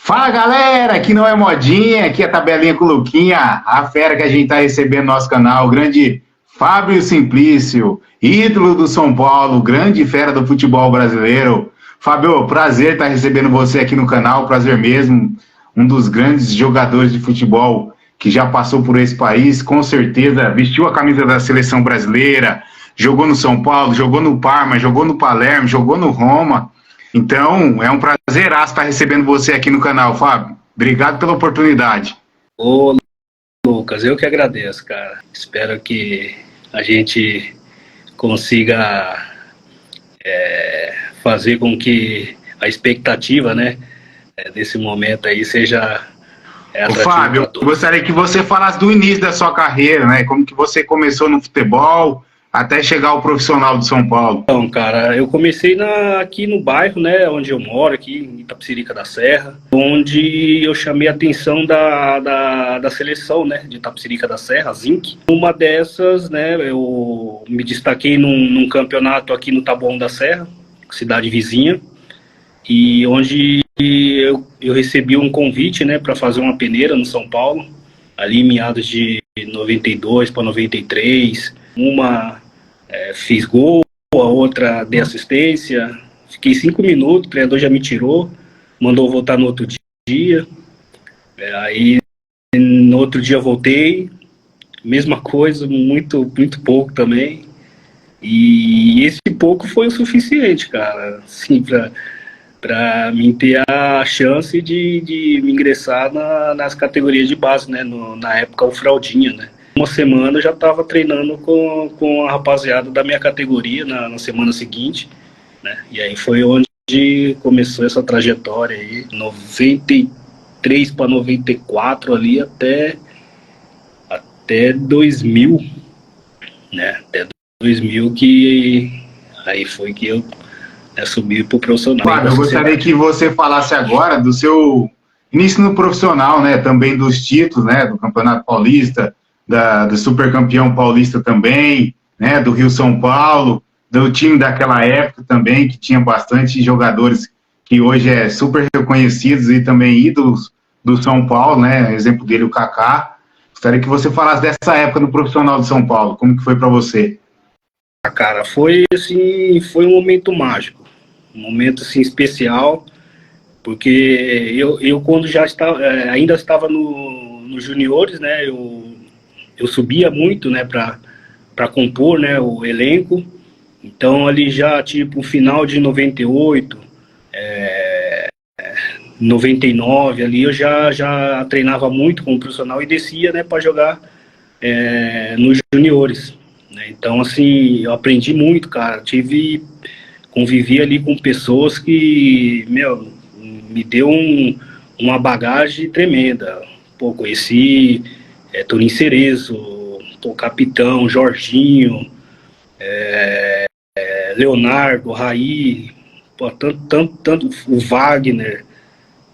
Fala galera, aqui não é modinha, aqui é tabelinha com o Luquinha, a fera que a gente tá recebendo no nosso canal, o grande Fábio Simplício, ídolo do São Paulo, grande fera do futebol brasileiro. Fábio, prazer estar recebendo você aqui no canal, prazer mesmo, um dos grandes jogadores de futebol que já passou por esse país, com certeza vestiu a camisa da seleção brasileira, jogou no São Paulo, jogou no Parma, jogou no Palermo, jogou no Roma. Então, é um prazer estar recebendo você aqui no canal, Fábio. Obrigado pela oportunidade. Ô, Lucas, eu que agradeço, cara. Espero que a gente consiga fazer com que a expectativa, né, desse momento aí seja Ô, atrativa Fábio, para eu todos. gostaria que você falasse do início da sua carreira, né? Como que você começou no futebol até chegar ao profissional do São Paulo. Então, cara, eu comecei aqui no bairro, né, onde eu moro, aqui em Itapecerica da Serra, onde eu chamei a atenção da seleção, né, de Itapecerica da Serra, a Zinc. Uma dessas, né, eu me destaquei num campeonato aqui no Taboão da Serra, cidade vizinha, e onde eu recebi um convite, né, para fazer uma peneira no São Paulo, ali em meados de 92 para 93. Fiz gol, a outra dei assistência. Fiquei 5 minutos, o treinador já me tirou, mandou voltar no outro dia. Aí no outro dia voltei, mesma coisa, muito pouco também. E esse pouco foi o suficiente, cara, assim, para mim ter a chance de me ingressar nas categorias de base, né? Na época, o Fraldinha, né? Uma semana eu já estava treinando com a rapaziada da minha categoria na semana seguinte, né? E aí foi onde começou essa trajetória aí, 93 para 94 ali até 2000, né? Até 2000 que aí foi que eu subi para o profissional Fábio, da eu gostaria sociedade. que você falasse agora do seu início no profissional, né? Também dos títulos, né? Do Campeonato Paulista, do Supercampeão Paulista também, né? Do Rio São Paulo, do time daquela época também, que tinha bastante jogadores que hoje é super reconhecidos e também ídolos do São Paulo, né? Exemplo dele, o Kaká. Gostaria que você falasse dessa época no profissional de São Paulo. Como que foi para você? Cara, foi assim, foi um momento mágico, um momento assim especial, porque eu quando já estava, ainda estava no juniores, né? Eu subia muito, né, para compor, né, o elenco. Então ali já tipo final de 98, 99 ali eu já treinava muito como profissional e descia, né, para jogar nos juniores, né? Então assim, eu aprendi muito, cara. Convivi ali com pessoas que, meu, me deu uma bagagem tremenda. Pô, conheci Toninho Cerezo, pô, Capitão, Jorginho, Leonardo, Raí, pô, tanto o Wagner,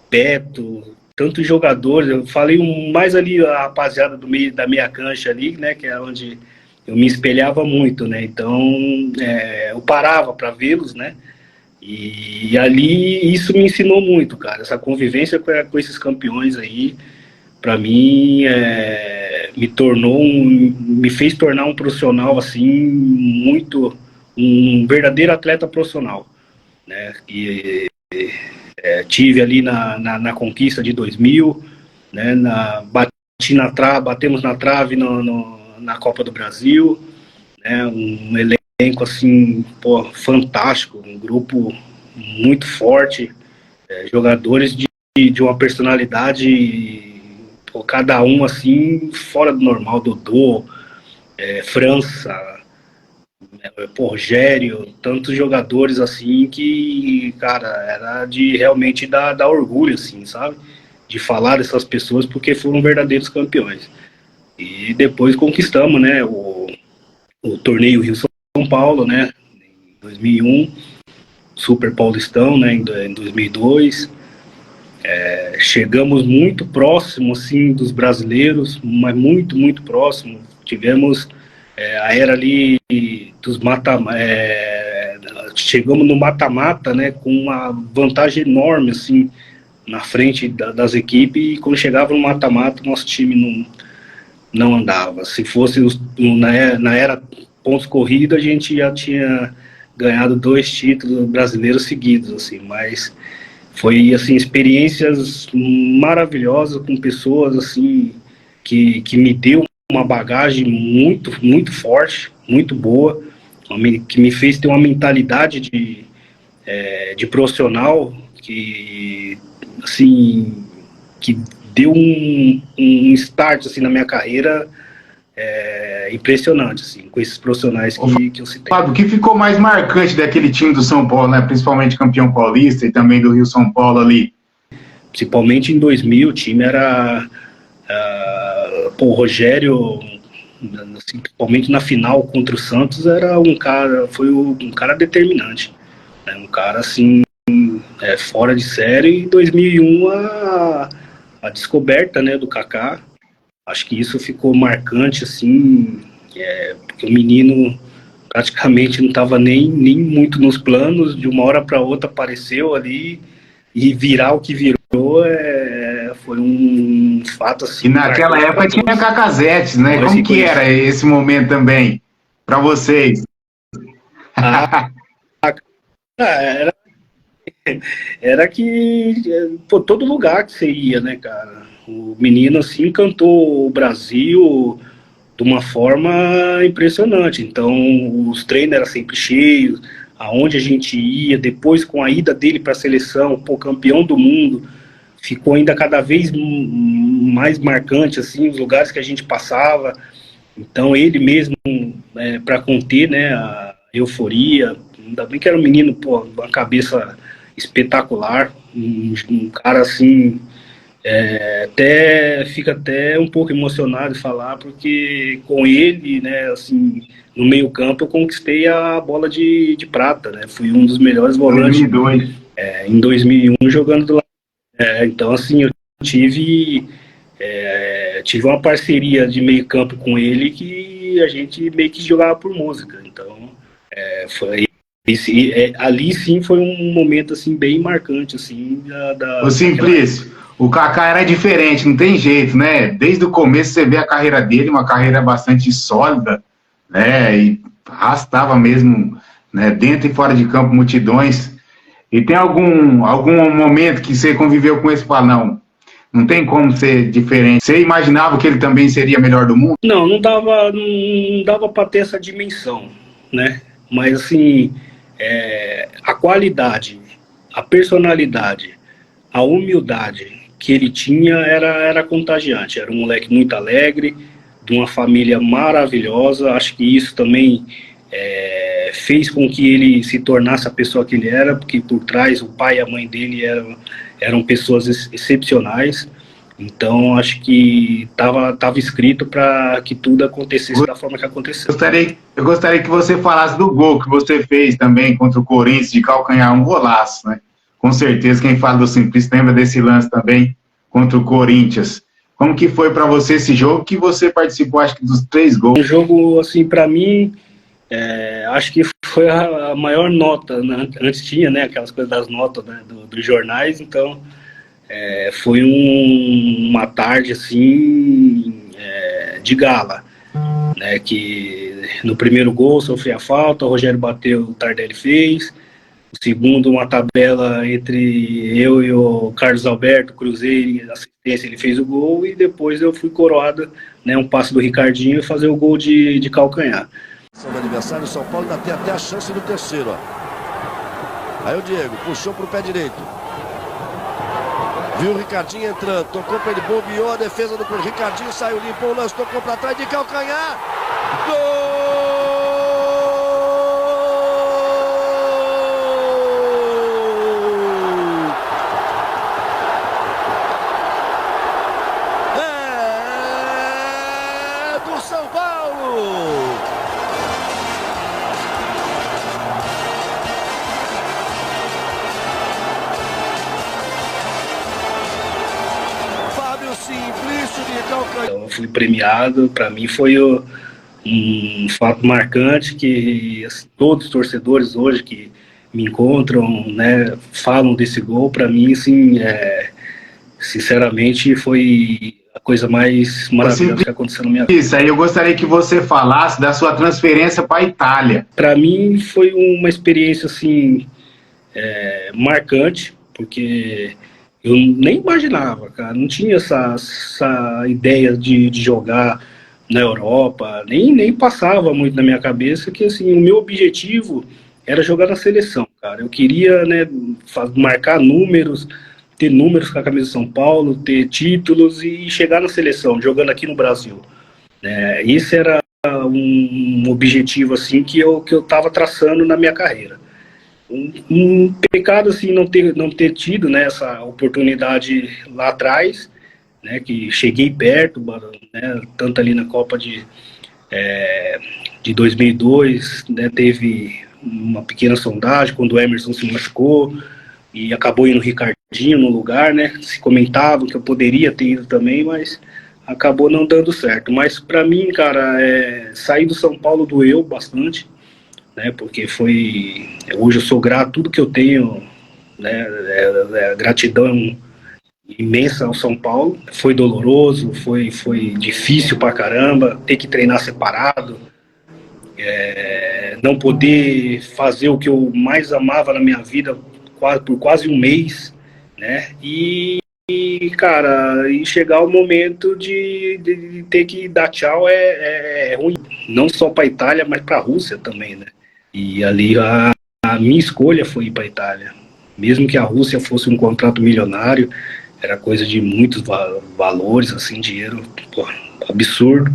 Beto, tantos jogadores. Eu falei mais ali a rapaziada do meio da minha cancha ali, né, que é onde eu me espelhava muito, né? Então eu parava para vê-los, né? E ali isso me ensinou muito, cara. Essa convivência com esses campeões aí, para mim, me fez tornar um profissional assim muito, um verdadeiro atleta profissional, né? E tive ali na conquista de 2000, né? Batemos na trave na Copa do Brasil, né? Um elenco assim, pô, fantástico, um grupo muito forte, jogadores de uma personalidade, pô, cada um assim fora do normal. Dodô, França, pô, Rogério, tantos jogadores assim que, cara, era de realmente dar orgulho, assim, sabe? De falar dessas pessoas porque foram verdadeiros campeões. E depois conquistamos, né, o torneio Rio São Paulo, né, em 2001, Super Paulistão, né, em 2002. Chegamos muito próximo, assim, dos brasileiros, mas muito próximo. Tivemos a era ali dos chegamos no mata-mata, né, com uma vantagem enorme, assim, na frente das equipes, e quando chegava no mata-mata, nosso time não andava. Se fosse na era pontos corridos, a gente já tinha ganhado 2 títulos brasileiros seguidos, assim, mas foi, assim, experiências maravilhosas com pessoas, assim, que me deu uma bagagem muito, muito forte, muito boa, que me fez ter uma mentalidade de profissional que, assim, que deu um start, assim, na minha carreira impressionante, assim, com esses profissionais que eu citei. Fábio, o que ficou mais marcante daquele time do São Paulo, né? Principalmente campeão paulista e também do Rio São Paulo ali? Principalmente em 2000, o time era... o Rogério, assim, principalmente na final contra o Santos, foi um cara determinante, né? Um cara, assim, fora de série. Em 2001, a descoberta, né, do Kaká, acho que isso ficou marcante, assim, porque o menino praticamente não estava nem muito nos planos, de uma hora para outra apareceu ali, e virar o que virou foi um fato, assim. E naquela época tinha Cacazetes, né? Como que era esse momento também para vocês? Era que, todo lugar que você ia, né, cara? O menino, assim, cantou o Brasil de uma forma impressionante. Então, os treinos eram sempre cheios, aonde a gente ia, depois com a ida dele para a seleção, campeão do mundo, ficou ainda cada vez mais marcante, assim, os lugares que a gente passava. Então, ele mesmo, para conter, né, a euforia, ainda bem que era um menino, uma cabeça espetacular, um cara, assim, fica até um pouco emocionado de falar, porque com ele, né, assim, no meio campo eu conquistei a bola de prata, né, fui um dos melhores volantes 2002. Em 2001 jogando do lado. Então, assim, eu tive uma parceria de meio campo com ele, que a gente meio que jogava por música. Então, ali sim foi um momento, assim, bem marcante, assim, Ô Simplício, o Kaká era diferente, não tem jeito, né? Desde o começo você vê a carreira dele, uma carreira bastante sólida, né? E arrastava mesmo, né, dentro e fora de campo, multidões. E tem algum momento que você conviveu com esse fala, não tem como ser diferente? Você imaginava que ele também seria melhor do mundo? Não dava para ter essa dimensão, né? Mas, assim, a qualidade, a personalidade, a humildade que ele tinha era contagiante. Era um moleque muito alegre, de uma família maravilhosa. Acho que isso também fez com que ele se tornasse a pessoa que ele era, porque por trás o pai e a mãe dele eram pessoas excepcionais. Então, acho que estava escrito para que tudo acontecesse da forma que aconteceu. Eu gostaria que você falasse do gol que você fez também contra o Corinthians, de calcanhar, um golaço, né? Com certeza, quem fala do Simplício lembra desse lance também contra o Corinthians. Como que foi para você esse jogo, que você participou, acho que, dos 3 gols? Um jogo, assim, para mim, acho que foi a maior nota, né? Antes tinha, né, aquelas coisas das notas, né, dos jornais. Então, foi uma tarde, assim, de gala, né, que no primeiro gol sofri a falta, o Rogério bateu, o Tardelli fez. O segundo, uma tabela entre eu e o Carlos Alberto, cruzei a assistência, ele fez o gol, e depois eu fui coroado, né, um passe do Ricardinho, e fazer o gol de calcanhar. Do adversário, o São Paulo ainda tem até a chance do terceiro, ó. Aí o Diego puxou pro pé direito. Viu o Ricardinho entrando, tocou para ele, bobeou a defesa do Ricardinho, saiu, limpou o lance, tocou para trás de calcanhar. Gol! Do São Paulo! Simplício de calcanhar. Então, eu fui premiado. Para mim foi um fato marcante, que, assim, todos os torcedores hoje que me encontram, né, falam desse gol. Para mim, assim, sinceramente, foi a coisa mais maravilhosa que aconteceu na minha vida. Isso aí eu gostaria que você falasse da sua transferência para a Itália. Para mim foi uma experiência assim marcante, porque eu nem imaginava, cara, não tinha essa ideia de jogar na Europa, nem passava muito na minha cabeça que assim, o meu objetivo era jogar na seleção, cara. Eu queria, né, marcar números, ter números com a camisa de São Paulo, ter títulos e chegar na seleção, jogando aqui no Brasil. Esse era um objetivo assim que eu estava traçando na minha carreira. Um pecado assim não ter tido, né, essa oportunidade lá atrás, né, que cheguei perto, né, tanto ali na Copa de 2002, né, teve uma pequena sondagem quando o Emerson se machucou e acabou indo o Ricardinho no lugar, né? Se comentava que eu poderia ter ido também, mas acabou não dando certo. Mas para mim, cara, sair do São Paulo doeu bastante, né? Porque hoje eu sou grato a tudo que eu tenho, né? Gratidão imensa ao São Paulo. Foi doloroso, foi difícil pra caramba, ter que treinar separado, não poder fazer o que eu mais amava na minha vida por quase um mês, né? E cara, e chegar o momento de ter que dar tchau é ruim, não só para a Itália, mas para a Rússia também, né? E ali a minha escolha foi ir para a Itália, mesmo que a Rússia fosse um contrato milionário, era coisa de muitos valores, assim, dinheiro absurdo,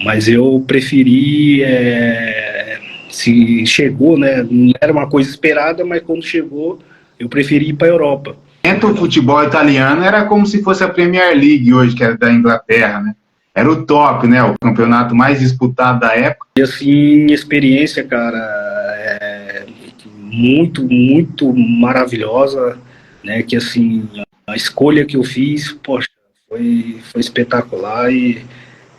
mas eu preferi, se chegou, né? Não era uma coisa esperada, mas quando chegou, eu preferi ir para a Europa. O futebol italiano era como se fosse a Premier League hoje, que era da Inglaterra, né? Era o top, né? O campeonato mais disputado da época. E assim, experiência, cara, muito, muito maravilhosa, né? Que assim, a escolha que eu fiz, poxa, foi espetacular e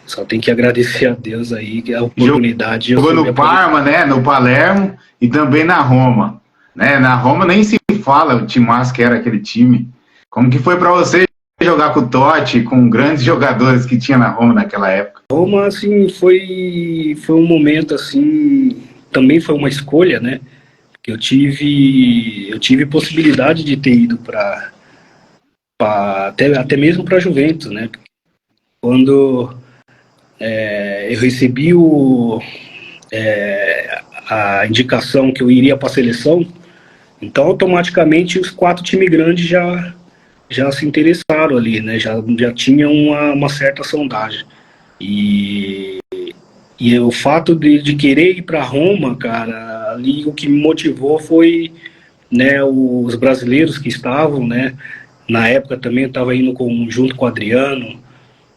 só tem que agradecer a Deus aí, que a oportunidade. Jogou no Parma, né? No Palermo e também na Roma. Né? Na Roma nem se fala o timaço que era aquele time. Como que foi para você jogar com o Totti, com grandes jogadores que tinha na Roma naquela época? Roma, assim, foi um momento, assim, também foi uma escolha, né? Que eu tive possibilidade de ter ido até mesmo para a Juventus, né? Quando eu recebi a indicação que eu iria para a seleção, então automaticamente os 4 times grandes já se interessaram ali, né? Já tinha uma certa sondagem. E o fato de querer ir para Roma, cara, ali o que me motivou foi, né, os brasileiros que estavam, né? Na época também eu estava indo junto com o Adriano.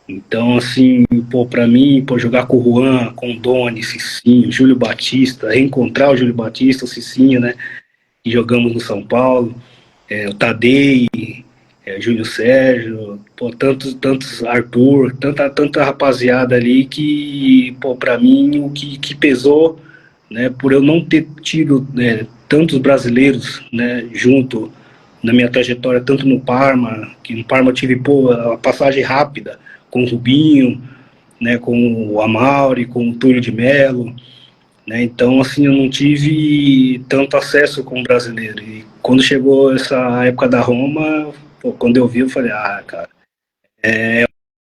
Então, assim, para mim, jogar com o Juan, com o Doni, Cicinho, Júlio Batista, reencontrar o Júlio Batista, o Cicinho, né? E jogamos no São Paulo, o Tadei, Júlio Sérgio, tantos Arthur, tanta rapaziada ali que, para mim, o que pesou, né, por eu não ter tido, né, tantos brasileiros, né, junto na minha trajetória, tanto no Parma, que no Parma eu tive a passagem rápida com o Rubinho, né, com o Amauri, com o Túlio de Mello, né, então assim eu não tive tanto acesso com o brasileiro. E quando chegou essa época da Roma, quando eu vi, eu falei, cara, é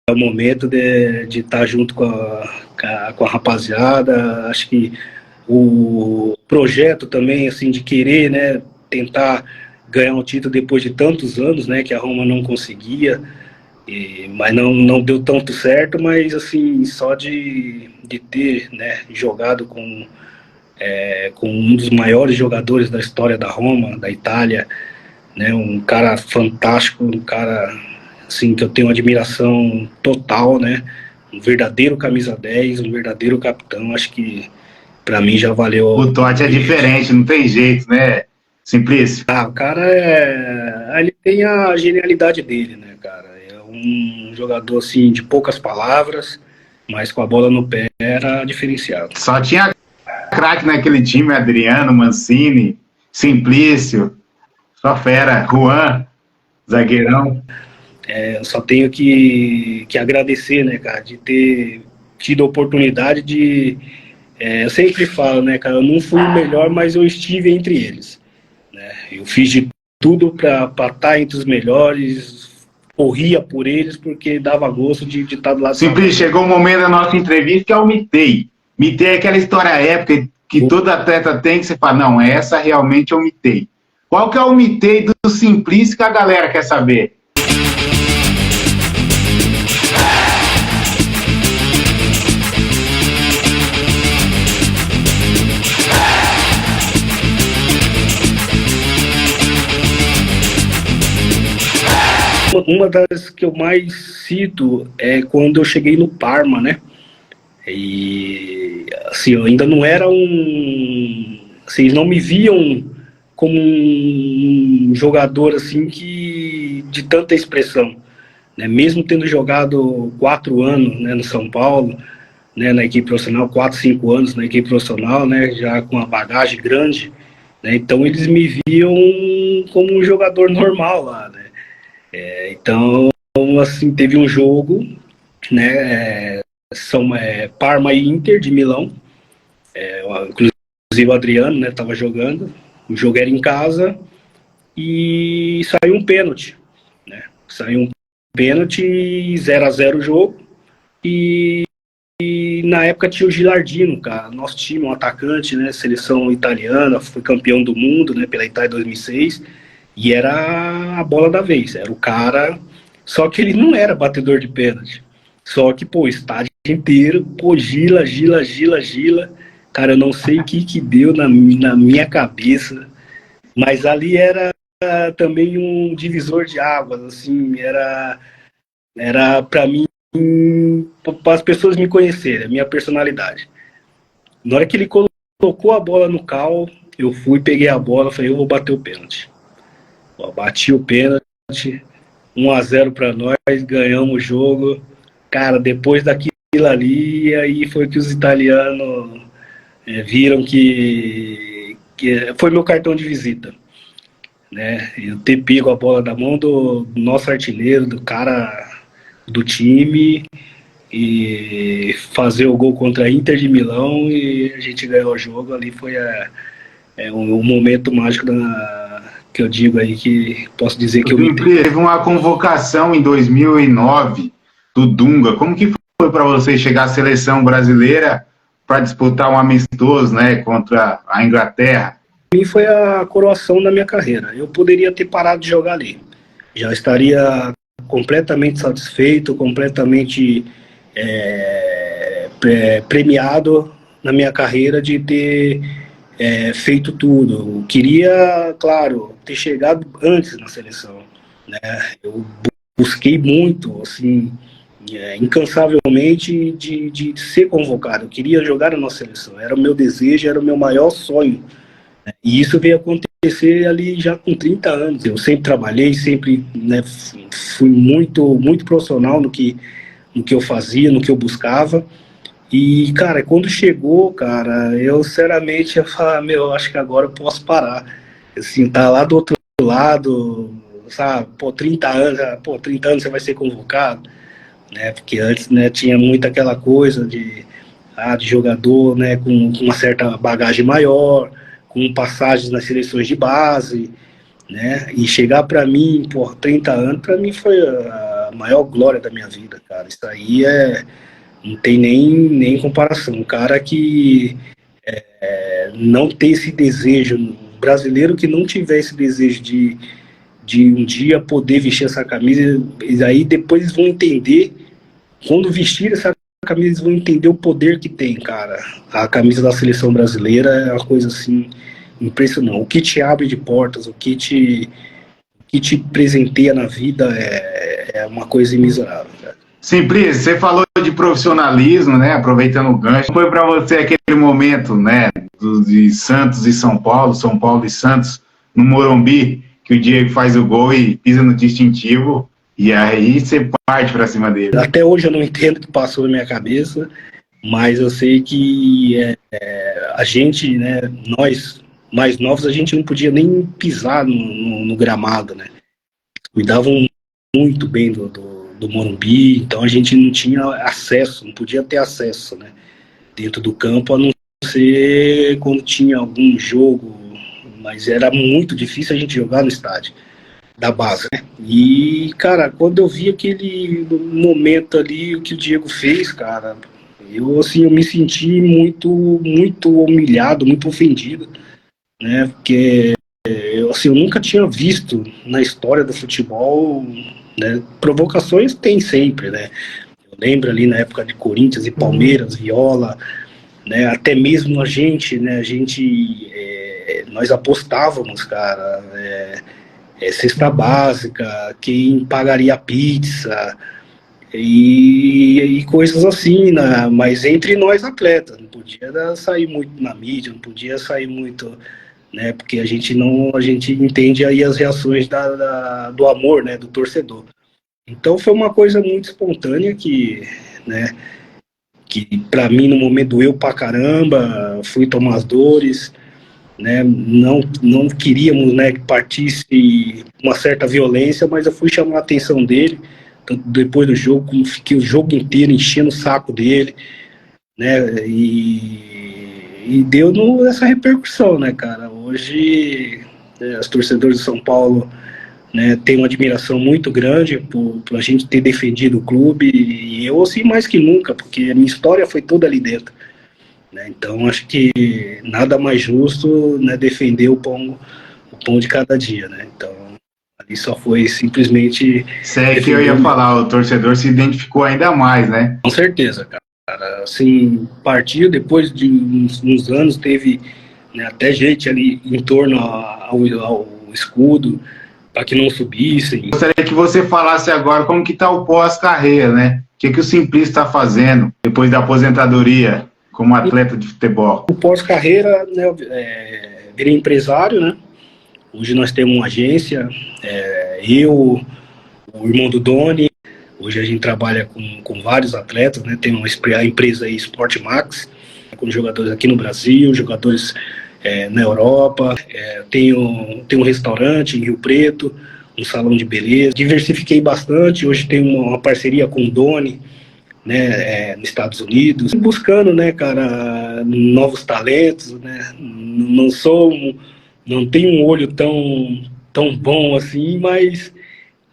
o momento de estar junto com a rapaziada. Acho que o projeto também, assim, de querer, né, tentar ganhar um título depois de tantos anos, né, que a Roma não conseguia, mas não deu tanto certo, mas assim, só de ter, né, jogado com um dos maiores jogadores da história da Roma, da Itália, né, um cara fantástico, um cara assim, que eu tenho uma admiração total, né, um verdadeiro camisa 10, um verdadeiro capitão. Acho que para mim já valeu. O Totti é diferente, não tem jeito, né, Simplício? O cara ele tem a genialidade dele, né, cara, é um jogador assim de poucas palavras, mas com a bola no pé era diferenciado. Só tinha craque naquele time, Adriano, Mancini, Simplício, só fera, Juan, zagueirão. Eu só tenho que agradecer, né, cara, de ter tido a oportunidade de... eu sempre falo, né, cara, eu não fui o melhor, mas eu estive entre eles, né? Eu fiz de tudo para estar entre os melhores, corria por eles, porque dava gosto de estar do lado. Simplício, chegou o momento da nossa entrevista que é o Mitei. Mitei é aquela história épica que todo atleta tem, que você fala, não, essa realmente eu mitei. Qual que é o Mitei do Simplício que a galera quer saber? Uma das que eu mais cito é quando eu cheguei no Parma, né? E assim, eu ainda não era assim, eles não me viam como um jogador assim que de tanta expressão, né? Mesmo tendo jogado 4 anos, né, no São Paulo, né, na equipe profissional, 4, 5 anos na equipe profissional, né, já com uma bagagem grande, né? Então eles me viam como um jogador normal lá, né? Então, assim, teve um jogo, né, Parma e Inter de Milão, inclusive o Adriano, né, estava jogando, o jogo era em casa e saiu um pênalti, né, saiu um pênalti, 0-0 o jogo, e na época tinha o Gilardino, cara, nosso time, um atacante, né, seleção italiana, foi campeão do mundo, né, pela Itália em 2006, e era a bola da vez, era o cara, só que ele não era batedor de pênalti. Só que, pô, o estádio inteiro, pô, Gila, Gila, Gila, Gila. Cara, eu não sei o que deu na minha cabeça, mas ali era também um divisor de águas, assim, era para mim, para as pessoas me conhecerem, a minha personalidade. Na hora que ele colocou a bola no cal, eu fui, peguei a bola, falei, eu vou bater o pênalti. Bati o pênalti, 1-0 para nós, ganhamos o jogo. Cara, depois daquilo ali, aí foi que os italianos viram que foi meu cartão de visita, né? Eu ter pego a bola da mão do nosso artilheiro, do cara do time, e fazer o gol contra a Inter de Milão, e a gente ganhou o jogo. Ali foi um momento mágico que eu digo aí, que posso dizer que eu teve uma convocação em 2009 do Dunga. Como que foi para você chegar à seleção brasileira para disputar um amistoso, né, contra a Inglaterra? Para mim foi a coroação da minha carreira. Eu poderia ter parado de jogar ali. Já estaria completamente satisfeito, completamente premiado na minha carreira de ter feito tudo. Eu queria, claro, ter chegado antes na seleção, né? Eu busquei muito, assim, incansavelmente de ser convocado. Eu queria jogar na nossa seleção. Era o meu desejo, era o meu maior sonho. Né? E isso veio acontecer ali já com 30 anos. Eu sempre trabalhei, sempre, né, fui muito, muito profissional no que eu fazia, no que eu buscava. E, cara, quando chegou, cara, eu sinceramente ia falar, acho que agora eu posso parar. Assim, tá lá do outro lado, sabe, 30 anos você vai ser convocado, né? Porque antes, né, tinha muito aquela coisa de jogador, né, com uma certa bagagem maior, com passagens nas seleções de base, né? E chegar para mim, 30 anos, para mim foi a maior glória da minha vida, cara. Isso aí não tem nem comparação. Um cara que não tem esse desejo, um brasileiro que não tiver esse desejo de um dia poder vestir essa camisa, e aí depois eles vão entender, quando vestir essa camisa, eles vão entender o poder que tem, cara. A camisa da seleção brasileira é uma coisa assim impressionante. O que te abre de portas, o que te presenteia na vida é uma coisa imiserável, cara. Simplício, você falou de profissionalismo, né? Aproveitando o gancho, foi para você aquele momento, né? De Santos e São Paulo e Santos no Morumbi, que o Diego faz o gol e pisa no distintivo, e aí você parte para cima dele. Até hoje eu não entendo o que passou na minha cabeça, mas eu sei que a gente, né? Nós mais novos, a gente não podia nem pisar no gramado, né? Cuidavam muito bem do Morumbi, então a gente não tinha acesso, não podia ter acesso, né, dentro do campo, a não ser quando tinha algum jogo, mas era muito difícil a gente jogar no estádio da base, né? E, cara, quando eu vi aquele momento ali, o que o Diego fez, cara, eu me senti muito humilhado, muito ofendido, né? Porque eu nunca tinha visto na história do futebol, né? Provocações tem sempre, né? Eu lembro ali na época de Corinthians e Palmeiras, Viola, né? Até mesmo a gente, né? Nós apostávamos, cara, cesta básica, quem pagaria a pizza e coisas assim, né? Mas entre nós atletas, não podia sair muito na mídia, não podia sair muito, né? Porque a gente entende aí as reações do amor, né? Do torcedor. Então foi uma coisa muito espontânea né? Que para mim no momento doeu pra caramba, fui tomar as dores, né? Não queríamos, né, que partisse uma certa violência, mas eu fui chamar a atenção dele, tanto depois do jogo, como fiquei o jogo inteiro enchendo o saco dele, né? E deu essa repercussão, né, cara? Hoje, os torcedores de São Paulo, né, têm uma admiração muito grande por a gente ter defendido o clube, e eu, assim, mais que nunca, porque a minha história foi toda ali dentro. Né? Então, acho que nada mais justo, né, defender o pão de cada dia. Né? Então, ali só foi simplesmente... Isso é que eu ia falar, o torcedor se identificou ainda mais, né? Com certeza, cara. Assim, partiu depois de uns anos, teve, né, até gente ali em torno ao escudo, para que não subissem. Gostaria que você falasse agora como que está o pós-carreira, né? O que o Simplício está fazendo depois da aposentadoria como atleta de futebol? O pós-carreira, né, virei empresário, né? Hoje nós temos uma agência, eu, o irmão do Doni. Hoje a gente trabalha com vários atletas, né? Tem a empresa aí, Sport Max, com jogadores aqui no Brasil, jogadores na Europa. Tem um restaurante em Rio Preto, um salão de beleza. Diversifiquei bastante. Hoje tem uma parceria com o Doni, né, nos Estados Unidos, buscando, né, cara, novos talentos, né? Não tenho um olho tão bom assim, mas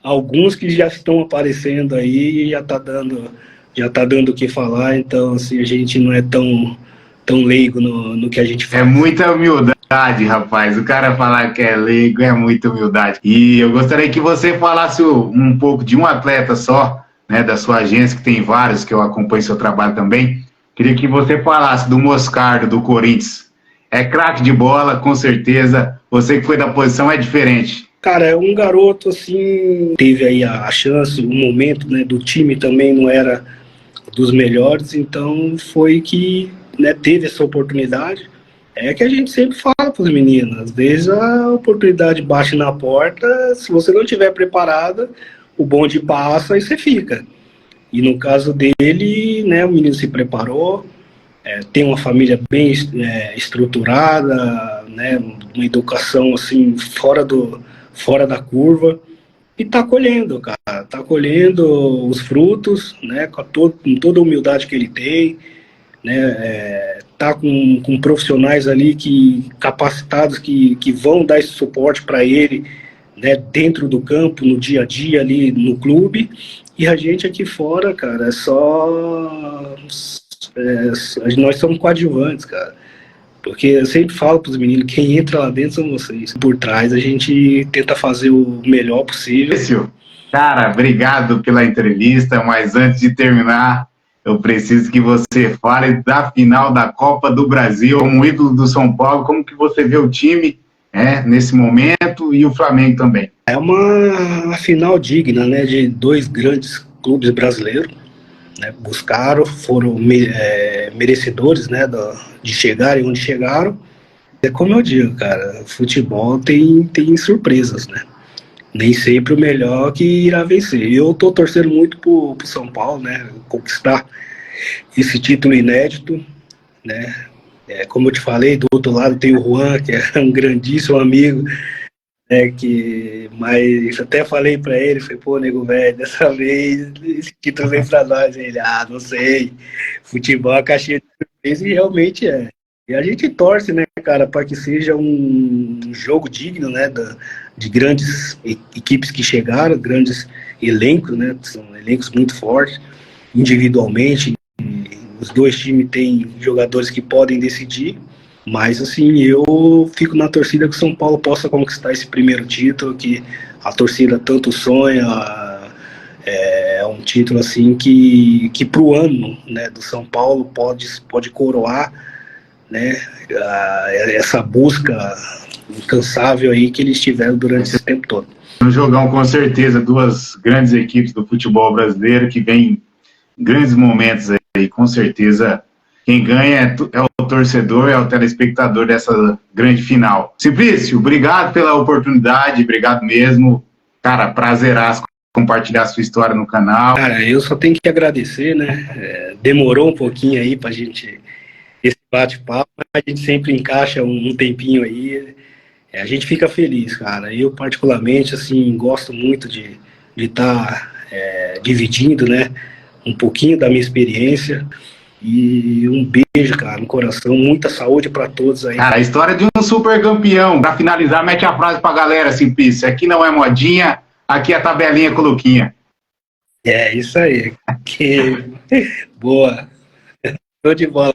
alguns que já estão aparecendo aí já tá dando o que falar. Então, assim, a gente não é tão leigo no que a gente faz. É muita humildade, rapaz. O cara falar que é leigo é muita humildade. E eu gostaria que você falasse um pouco de um atleta só, né, da sua agência, que tem vários, que eu acompanho seu trabalho também. Queria que você falasse do Moscardo, do Corinthians. É craque de bola, com certeza. Você que foi da posição é diferente. Cara, é um garoto, assim, teve aí a chance, o momento, né, do time também não era dos melhores, então foi que, né, teve essa oportunidade. É que a gente sempre fala para os meninos, às vezes a oportunidade bate na porta, se você não estiver preparada, o bonde passa e você fica. E no caso dele, né, o menino se preparou, tem uma família bem estruturada, né, uma educação assim fora da curva, e tá colhendo, cara, tá colhendo os frutos, né, com toda a humildade que ele tem, né, tá com profissionais ali capacitados que vão dar esse suporte para ele, né, dentro do campo, no dia a dia ali no clube, e a gente aqui fora, cara, nós somos coadjuvantes, cara. Porque eu sempre falo para os meninos, quem entra lá dentro são vocês. Por trás a gente tenta fazer o melhor possível. Cara, obrigado pela entrevista, mas antes de terminar, eu preciso que você fale da final da Copa do Brasil, como ídolo do São Paulo, como que você vê o time nesse momento e o Flamengo também. É uma final digna, né, de dois grandes clubes brasileiros. Né, buscaram, foram merecedores, né, de chegarem onde chegaram. É como eu digo, cara, futebol tem surpresas, né? Nem sempre o melhor que irá vencer. Eu tô torcendo muito pro São Paulo, né, conquistar esse título inédito, né? Como eu te falei, do outro lado tem o Juan, que é um grandíssimo amigo, Mas até falei pra ele, falei, pô, nego velho, dessa vez esse título vem pra nós. Ele, não sei, futebol é uma caixinha de surpresa e realmente é. E a gente torce, né, cara, para que seja um jogo digno, né, de grandes equipes que chegaram, grandes elencos, né, são elencos muito fortes, individualmente, os dois times têm jogadores que podem decidir, mas, assim, eu fico na torcida que o São Paulo possa conquistar esse primeiro título, que a torcida tanto sonha, é um título, assim, que pro ano, né, do São Paulo pode coroar, né, essa busca incansável aí que eles tiveram durante esse tempo todo. Um jogão, com certeza, duas grandes equipes do futebol brasileiro que vem em grandes momentos aí, com certeza. Quem ganha é o torcedor, é o telespectador dessa grande final. Simplício, obrigado pela oportunidade, obrigado mesmo. Cara, prazeraço compartilhar a sua história no canal. Cara, eu só tenho que agradecer, né? Demorou um pouquinho aí pra gente esse bate-papo, a gente sempre encaixa um tempinho aí. A gente fica feliz, cara. Eu, particularmente, assim, gosto muito de estar dividindo, né, um pouquinho da minha experiência. E um beijo, cara, no coração. Muita saúde para todos aí. Cara, a história de um super campeão. Para finalizar, mete a frase pra galera, Simplício. Aqui não é modinha, aqui é tabelinha com Luquinha. É, isso aí. Boa. Tô de bola.